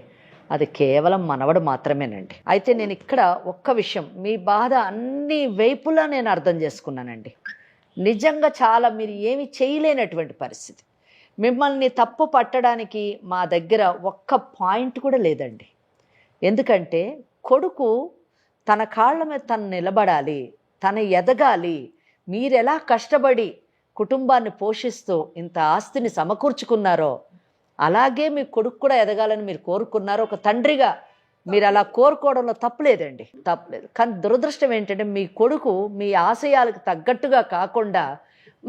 అది కేవలం మనవడు మాత్రమేనండి. అయితే నేను ఇక్కడ ఒక్క విషయం, మీ బాధ అన్ని వైపులా నేను అర్థం చేసుకున్నానండి. నిజంగా చాలా మీరు ఏమి చేయలేనటువంటి పరిస్థితి. మిమ్మల్ని తప్పు పట్టడానికి మా దగ్గర ఒక్క పాయింట్ కూడా లేదండి. ఎందుకంటే కొడుకు తన కాళ్ళ మీద తను నిలబడాలి, తను ఎదగాలి. మీరెలా కష్టపడి కుటుంబాన్ని పోషిస్తూ ఇంత ఆస్తిని సమకూర్చుకున్నారో అలాగే మీ కొడుకు కూడా ఎదగాలని మీరు కోరుకున్నారు. ఒక తండ్రిగా మీరు అలా కోరుకోవడంలో తప్పులేదండి, తప్పులేదు. కానీ దురదృష్టం ఏంటంటే మీ కొడుకు మీ ఆశయాలకు తగ్గట్టుగా కాకుండా,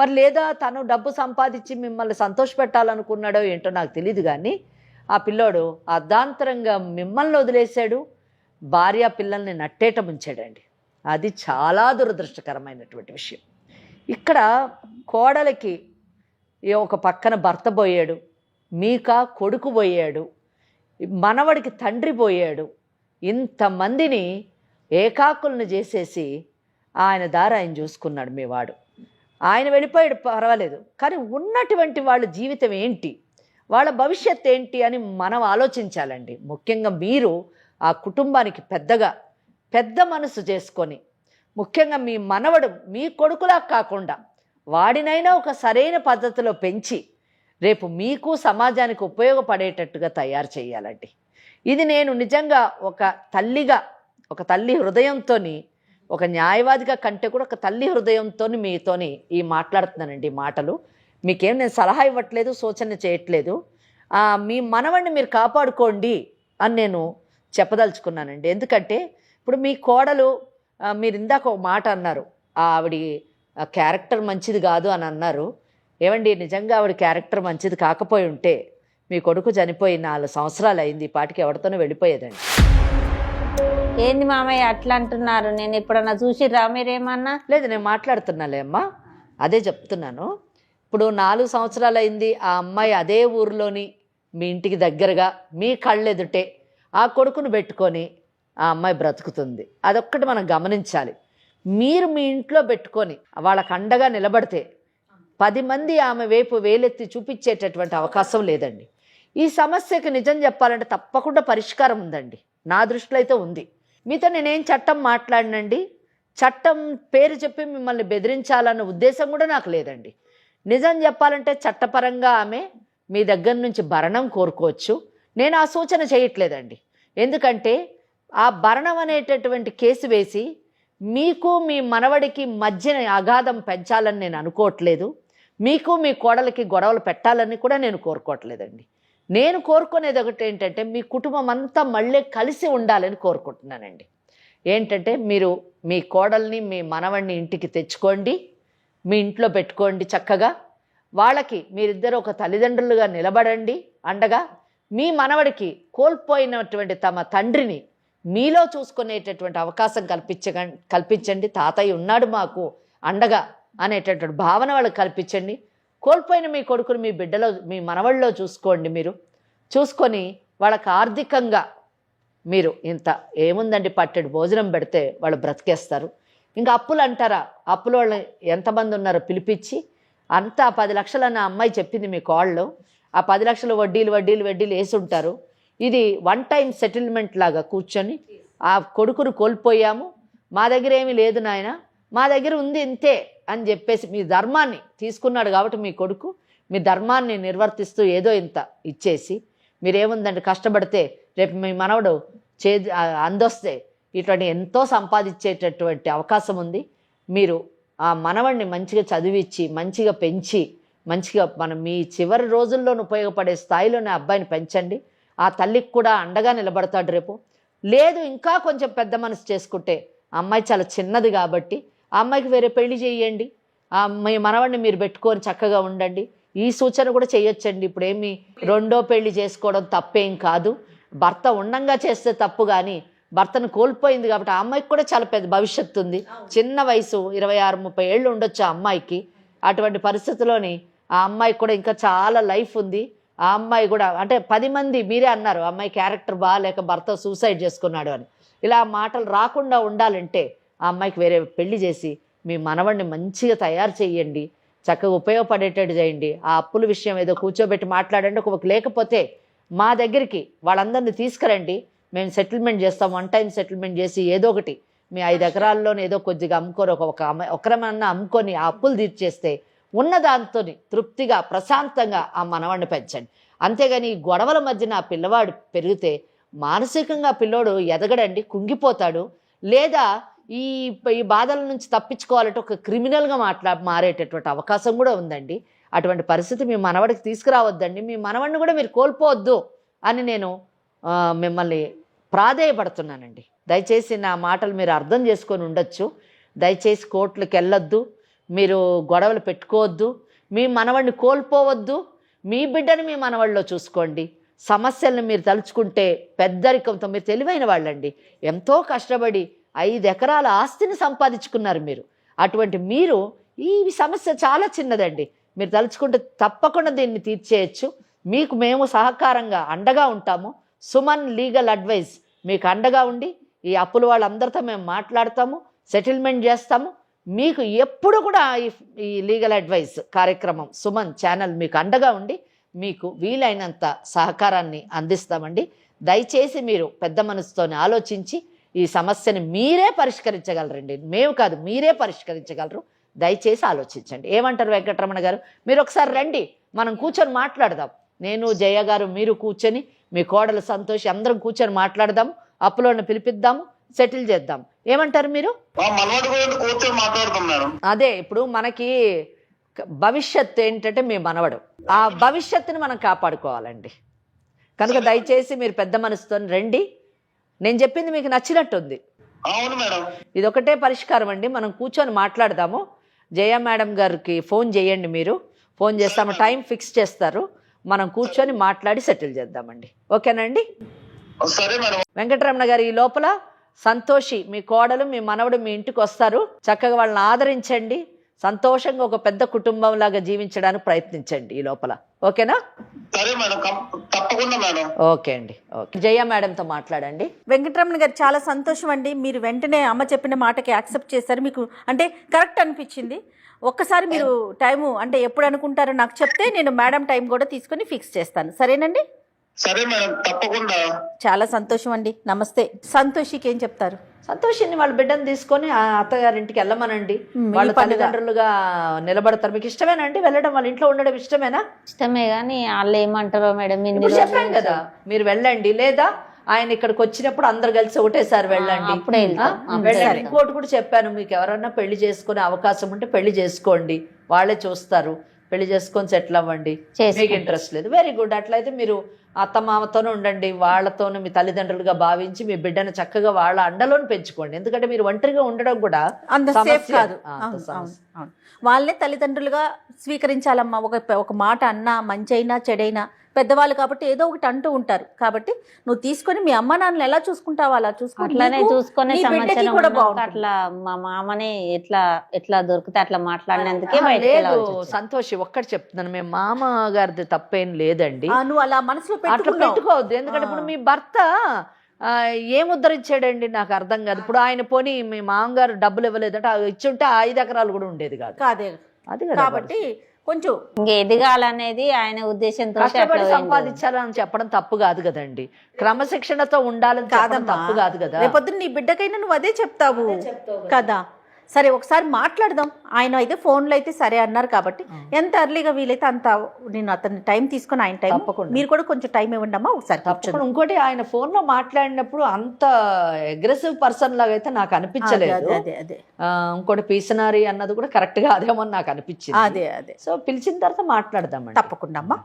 మరి లేదా తను డబ్బు సంపాదించి మిమ్మల్ని సంతోషపెట్టాలనుకున్నాడో ఏంటో నాకు తెలియదు, కానీ ఆ పిల్లోడు అర్ధాంతరంగా మిమ్మల్ని వదిలేశాడు, భార్య పిల్లల్ని నట్టేట ముంచాడండి. అది చాలా దురదృష్టకరమైనటువంటి విషయం. ఇక్కడ కోడలికి ఒక పక్కన భర్త పోయాడు, మీకా కొడుకు పోయాడు, మనవడికి తండ్రి పోయాడు. ఇంతమందిని ఏకాకులను చేసేసి ఆయన దారి ఆయన చూసుకున్నాడు మీ వాడు. ఆయన వెళ్ళిపోయాడు, పర్వాలేదు, కానీ ఉన్నటువంటి వాళ్ళ జీవితం ఏంటి, వాళ్ళ భవిష్యత్ ఏంటి అని మనం ఆలోచించాలండి. ముఖ్యంగా మీరు ఆ కుటుంబానికి పెద్ద మనసు చేసుకొని, ముఖ్యంగా మీ మనవడు మీ కొడుకులా కాకుండా వాడినైనా ఒక సరైన పద్ధతిలో పెంచి రేపు మీకు సమాజానికి ఉపయోగపడేటట్టుగా తయారు చేయాలండి. ఇది నేను నిజంగా ఒక తల్లిగా, ఒక తల్లి హృదయంతో, ఒక న్యాయవాదిగా కంటే కూడా ఒక తల్లి హృదయంతో మీతోని ఈ మాట్లాడుతున్నానండి. మాటలు మీకేం నేను సలహా ఇవ్వట్లేదు, సూచన చేయట్లేదు. మీ మనవడిని మీరు కాపాడుకోండి అని నేను చెప్పదలుచుకున్నానండి. ఎందుకంటే ఇప్పుడు మీ కోడలు, మీరు ఇందాక ఒక మాట అన్నారు, ఆవిడ క్యారెక్టర్ మంచిది కాదు అని అన్నారు. ఏమండి నిజంగా ఆవిడ క్యారెక్టర్ మంచిది కాకపోయి ఉంటే మీ కొడుకు చనిపోయి 4 సంవత్సరాలు అయింది, ఈ పాటికి ఎవరితోనో వెళ్ళిపోయేదండి. ఏంది మామయ్య అట్లా అంటున్నారు? నేను ఎప్పుడన్నా చూసిర్రా మీరేమన్నా? లేదు, నేను మాట్లాడుతున్నాలే అమ్మా, అదే చెప్తున్నాను. ఇప్పుడు 4 సంవత్సరాలు అయింది, ఆ అమ్మాయి అదే ఊరిలోని మీ ఇంటికి దగ్గరగా మీ కళ్ళెదుటే ఆ కొడుకును పెట్టుకొని ఆ అమ్మాయి బ్రతుకుతుంది. అదొక్కటి మనం గమనించాలి. మీరు మీ ఇంట్లో పెట్టుకొని వాళ్ళకు అండగా నిలబడితే 10 మంది ఆమె వైపు వేలెత్తి చూపించేటటువంటి అవకాశం లేదండి. ఈ సమస్యకి నిజం చెప్పాలంటే తప్పకుండా పరిష్కారం ఉందండి, నా దృష్టిలో అయితే ఉంది. మీతో నేనేం చట్టం మాట్లాడినండి, చట్టం పేరు చెప్పి మిమ్మల్ని బెదిరించాలన్న ఉద్దేశం కూడా నాకు లేదండి. నిజం చెప్పాలంటే చట్టపరంగా ఆమె మీ దగ్గర నుంచి భరణం కోరుకోవచ్చు. నేను ఆ సూచన చేయట్లేదండి. ఎందుకంటే ఆ భరణం అనేటటువంటి కేసు వేసి మీకు మీ మనవడికి మధ్యన అగాధం పెంచాలని నేను అనుకోవట్లేదు. మీకు మీ కోడలికి గొడవలు పెట్టాలని కూడా నేను కోరుకోవట్లేదండి. నేను కోరుకునేది ఒకటి ఏంటంటే మీ కుటుంబం అంతా మళ్ళీ కలిసి ఉండాలని కోరుకుంటున్నానండి. ఏంటంటే మీరు మీ కోడల్ని మీ మనవడిని ఇంటికి తెచ్చుకోండి, మీ ఇంట్లో పెట్టుకోండి చక్కగా. వాళ్ళకి మీరిద్దరు ఒక తల్లిదండ్రులుగా నిలబడండి అండగా. మీ మనవడికి కోల్పోయినటువంటి తమ తండ్రిని మీలో చూసుకునేటటువంటి అవకాశం కల్పించండి. తాతయ్య ఉన్నాడు మాకు అండగా అనేటటువంటి భావన వాళ్ళకి కల్పించండి. కోల్పోయిన మీ కొడుకుని మీ బిడ్డలో మీ మనవడిలో చూసుకోండి. మీరు చూసుకొని వాళ్ళకి ఆర్థికంగా మీరు ఇంత ఏముందండి, పట్టెడు భోజనం పెడితే వాళ్ళు బ్రతికేస్తారు. ఇంకా అప్పులు అంటారా, అప్పులు వాళ్ళు ఎంతమంది ఉన్నారో పిలిపించి అంతా 10 లక్షలని ఆ అమ్మాయి చెప్పింది మీ కోళ్ళు. ఆ 10 లక్షలు వడ్డీలు వేసి ఉంటారు. ఇది 1 టైం సెటిల్మెంట్ లాగా కూర్చొని ఆ కొడుకును కోల్పోయాము, మా దగ్గర ఏమీ లేదు నాయన, మా దగ్గర ఉంది ఇంతే అని చెప్పేసి మీ ధర్మాన్ని తీసుకున్నాడు కాబట్టి మీ కొడుకు మీ ధర్మాన్ని నిర్వర్తిస్తూ ఏదో ఇంత ఇచ్చేసి మీరేముందండి కష్టపడితే రేపు మీ మనవడు అందొస్తే ఇటువంటి ఎంతో సంపాదించేటటువంటి అవకాశం ఉంది. మీరు ఆ మనవడిని మంచిగా చదివించి మంచిగా పెంచి మంచిగా మీ చివరి రోజుల్లోనూ ఉపయోగపడే స్థాయిలోనే అబ్బాయిని పెంచండి. ఆ తల్లికి కూడా అండగా నిలబడతాడు రేపు. లేదు ఇంకా కొంచెం పెద్ద మనసు చేసుకుంటే అమ్మాయి చాలా చిన్నది కాబట్టి ఆ అమ్మాయికి వేరే పెళ్లి చేయండి. మీ మనవడిని మీరు పెట్టుకొని చక్కగా ఉండండి. ఈ సూచన కూడా చేయొచ్చండి. ఇప్పుడు ఏమి 2వ పెళ్లి చేసుకోవడం తప్పేం కాదు. భర్త ఉండంగా చేస్తే తప్పు, కానీ భర్తను కోల్పోయింది కాబట్టి ఆ అమ్మాయికి కూడా చాలా పెద్ద భవిష్యత్తు ఉంది. చిన్న వయసు 26-30 ఏళ్ళు ఉండొచ్చు ఆ అమ్మాయికి. అటువంటి పరిస్థితిలోని ఆ అమ్మాయికి కూడా ఇంకా చాలా లైఫ్ ఉంది. ఆ అమ్మాయి కూడా అంటే 10 మంది మీరే అన్నారు అమ్మాయి క్యారెక్టర్ బాగాలేక భర్త సూసైడ్ చేసుకున్నాడు అని. ఇలా మాటలు రాకుండా ఉండాలంటే ఆ అమ్మాయికి వేరే పెళ్లి చేసి మీ మనవడిని మంచిగా తయారు చేయండి, చక్కగా ఉపయోగపడేటట్టు చేయండి. ఆ అప్పుల విషయం ఏదో కూర్చోబెట్టి మాట్లాడండి. లేకపోతే మా దగ్గరికి వాళ్ళందరినీ తీసుకురండి, మేము సెటిల్మెంట్ చేస్తాం. 1 టైం సెటిల్మెంట్ చేసి ఏదో ఒకటి మీ 5 ఎకరాల్లోనే ఏదో కొద్దిగా అమ్ముకొని ఒకరమన్నా అమ్ముకొని ఆ అప్పులు తీర్చేస్తే ఉన్న దాంతో తృప్తిగా ప్రశాంతంగా ఆ మనవాడిని పెంచండి. అంతేగాని ఈ గొడవల మధ్యన ఆ పిల్లవాడు పెరిగితే మానసికంగా పిల్లోడు ఎదగడండి, కుంగిపోతాడు. లేదా ఈ బాధల నుంచి తప్పించుకోవాలంటే ఒక క్రిమినల్గా మారేటటువంటి అవకాశం కూడా ఉందండి. అటువంటి పరిస్థితి మీ మనవడికి తీసుకురావద్దండి. మీ మనవడిని కూడా మీరు కోల్పోవద్దు అని నేను మిమ్మల్ని ప్రాధేయపడుతున్నానండి. దయచేసి నా మాటలు మీరు అర్థం చేసుకొని ఉండొచ్చు. దయచేసి కోర్టులకు వెళ్ళొద్దు, మీరు గొడవలు పెట్టుకోవద్దు, మీ మనవడిని కోల్పోవద్దు. మీ బిడ్డని మీ మనవడిలో చూసుకోండి. సమస్యలను మీరు తలుచుకుంటే పెద్దరికంతో మీరు తెలివైన వాళ్ళండి. ఎంతో కష్టపడి 5 ఎకరాల ఆస్తిని సంపాదించుకున్నారు మీరు. అటువంటి మీరు ఈ సమస్య చాలా చిన్నదండి, మీరు తలుచుకుంటే తప్పకుండా దీన్ని తీర్చేయచ్చు. మీకు మేము సహకారంగా అండగా ఉంటాము. సుమన్ లీగల్ అడ్వైస్ మీకు అండగా ఉండి ఈ అప్పుల వాళ్ళందరితో మేము మాట్లాడతాము, సెటిల్మెంట్ చేస్తాము. మీకు ఎప్పుడు కూడా ఈ లీగల్ అడ్వైస్ కార్యక్రమం సుమన్ ఛానల్ మీకు అండగా ఉండి మీకు వీలైనంత సహకారాన్ని అందిస్తామండి. దయచేసి మీరు పెద్ద మనసుతోనే ఆలోచించి ఈ సమస్యని మీరే పరిష్కరించగలరండి, మేము కాదు, మీరే పరిష్కరించగలరు. దయచేసి ఆలోచించండి. ఏమంటారు వెంకటరమణ గారు? మీరు ఒకసారి రండి, మనం కూర్చొని మాట్లాడదాం. నేను జయ గారు మీరు కూర్చొని మీ కోడలు సంతోషి అందరం కూర్చొని మాట్లాడదాం, అప్పులను పిలిపిద్దాము, సెటిల్ చేద్దాం. ఏమంటారు మీరు? అదే ఇప్పుడు మనకి భవిష్యత్తు ఏంటంటే మీ మనవడు, ఆ భవిష్యత్తుని మనం కాపాడుకోవాలండి. కనుక దయచేసి మీరు పెద్ద మనసుతో రండి. నేను చెప్పింది మీకు నచ్చినట్టుంది. ఇది ఒకటే పరిష్కారం అండి. మనం కూర్చొని మాట్లాడదాము. జయ మేడం గారికి ఫోన్ చేయండి. మీరు ఫోన్ చేస్తాము, టైం ఫిక్స్ చేస్తారు, మనం కూర్చొని మాట్లాడి సెటిల్ చేద్దామండి. ఓకేనండి? సరే మేడం. వెంకటరమణ గారు, ఈ లోపల సంతోషి మీ కోడలు మీ మనవడు మీ ఇంటికి వస్తారు. చక్కగా వాళ్ళని ఆదరించండి, సంతోషంగా ఒక పెద్ద కుటుంబం లాగా జీవించడానికి ప్రయత్నించండి ఈ లోపల. ఓకేనా? సరే మేడం, తప్పకుండా మేడం. ఓకే అండి. ఓకే. జయ మేడంతో మాట్లాడండి. వెంకటరమణ గారు, చాలా సంతోషం అండి. మీరు వెంటనే అమ్మ చెప్పిన మాటకి యాక్సెప్ట్ చేశారు. మీకు అంటే కరెక్ట్ అనిపించింది. ఒక్కసారి మీరు టైము అంటే ఎప్పుడు అనుకుంటారో నాకు చెప్తే నేను మేడం టైం కూడా తీసుకొని ఫిక్స్ చేస్తాను. సరేనండి? సరే మేడం, తప్పకుండా. చాలా సంతోషం అండి. నమస్తే. సంతోషికి ఏం చెప్తారు? సంతోషిని వాళ్ళ బిడ్డను తీసుకొని ఆ అత్తగారింటికి వెళ్ళమనండి. వాళ్ళ తల్లిదండ్రులుగా నిలబడతారు. మీకు ఇష్టమేనండి వెళ్ళడం, వాళ్ళ ఇంట్లో ఉండడం ఇష్టమేనా? ఇష్టమే, కానీ వాళ్ళు ఏమంటారో మేడం. ఇప్పుడు చెప్పాను కదా, మీరు వెళ్ళండి. లేదా ఆయన ఇక్కడికి వచ్చినప్పుడు అందరు కలిసి ఒకటేసారి వెళ్ళండి. అప్పుడే వెళ్ళండి. ఇంకోటి కూడా చెప్పాను, మీకు ఎవరన్నా పెళ్లి చేసుకునే అవకాశం ఉంటే పెళ్లి చేసుకోండి, వాళ్ళే చూస్తారు. పెళ్లి చేసుకొని సెటిల్ అవ్వండి. మీకు ఇంట్రెస్ట్ లేదు, వెరీ గుడ్. అట్లయితే మీరు అత్త మామతోనే ఉండండి, వాళ్ళతోనే మీ తల్లిదండ్రులుగా భావించి మీ బిడ్డను చక్కగా వాళ్ళ అండలోనే పెంచుకోండి. ఎందుకంటే మీరు ఒంటరిగా ఉండడం కూడా అంత సేఫ్ కాదు. వాళ్ళనే తల్లిదండ్రులుగా స్వీకరించాలమ్మా. ఒక మాట అన్నా, మంచి అయినా చెడైనా పెద్దవాళ్ళు కాబట్టి ఏదో ఒకటి అంటూ ఉంటారు. కాబట్టి నువ్వు తీసుకొని మీ అమ్మ నాన్నలు ఎలా చూసుకుంటావో అలా అట్లానే చూసుకునే సంవత్సరం కూడా అట్లా మా మామనే ఎట్లా దొరికితే అట్లా మాట్లాడినందుకే లేదు. సంతోషి ఒక్కటి చెప్తున్నాను, మేము మామ గారిది తప్పేం లేదండి. నువ్వు అలా మనసులో అట్లా పెట్టుకోవద్దు. ఎందుకంటే ఇప్పుడు మీ భర్త ఏం ఉద్ధరించాడండి నాకు అర్థం కాదు. ఇప్పుడు ఆయన పోనీ మీ మామగారు డబ్బులు ఇవ్వలేదంటే ఇచ్చి ఉంటే 5 ఎకరాలు కూడా ఉండేది కాదు. అది కాబట్టి కొంచెం ఎదగాలనేది ఆయన ఉద్దేశంతో సంపాదించాలని చెప్పడం తప్పు కాదు కదండి. క్రమశిక్షణతో ఉండాలని చెప్పడం తప్పు కాదు కదా. రేపొద్దున నీ బిడ్డకైనా నువ్వు అదే చెప్తావు కదా. సరే, ఒకసారి మాట్లాడదాం. ఆయన అయితే ఫోన్లో అయితే సరే అన్నారు కాబట్టి ఎంత ఎర్లీగా వీలైతే అంత నేను అతని టైం తీసుకొని ఆయన టైం తప్పకుండా మీరు కూడా కొంచెం టైం ఇవ్వండి అమ్మా ఒకసారి. తప్పకుండా. ఇంకోటి, ఆయన ఫోన్ లో మాట్లాడినప్పుడు అంత అగ్రెసివ్ పర్సన్ లాగా అయితే నాకు అనిపించలేదు. ఇంకోటి పీసనారి అన్నది కూడా కరెక్ట్ గా అదేమో నాకు అనిపించింది. అదే. సో పిలిచిన తర్వాత మాట్లాడదామండి. తప్పకుండా అమ్మా.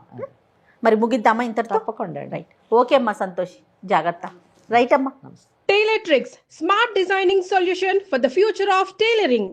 మరి ముగిద్దామా ఇంత? తప్పకుండా. రైట్. ఓకే అమ్మా సంతోష్, జాగ్రత్త. రైట్ అమ్మా. TailorTricks, smart designing solution for the future of tailoring.